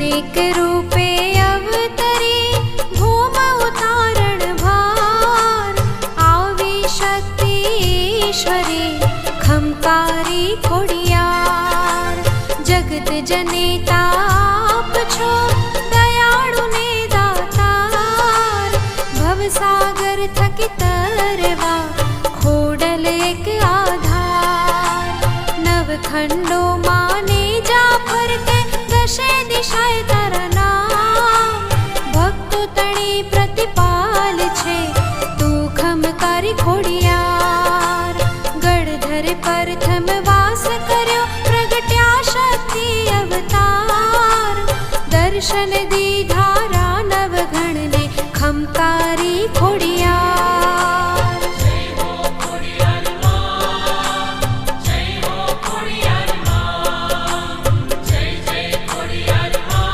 अनेक रूपे अवतरी भूम उतारण भार आवी शक्ति ईश्वरी खमकारी खोडियार जगत जनेता आप छो दयाळु ने दातार भवसागर थकी तरवा खोडल एक आधार नवखंडो माने जा फरके दशे दिशाए तरना भक्तो तणी प्रतिपाल छे तू खमकारी खोडियार गढ़धर प्रथम वास कर्यो प्रगट्या शक्ति अवतार दर्शन दी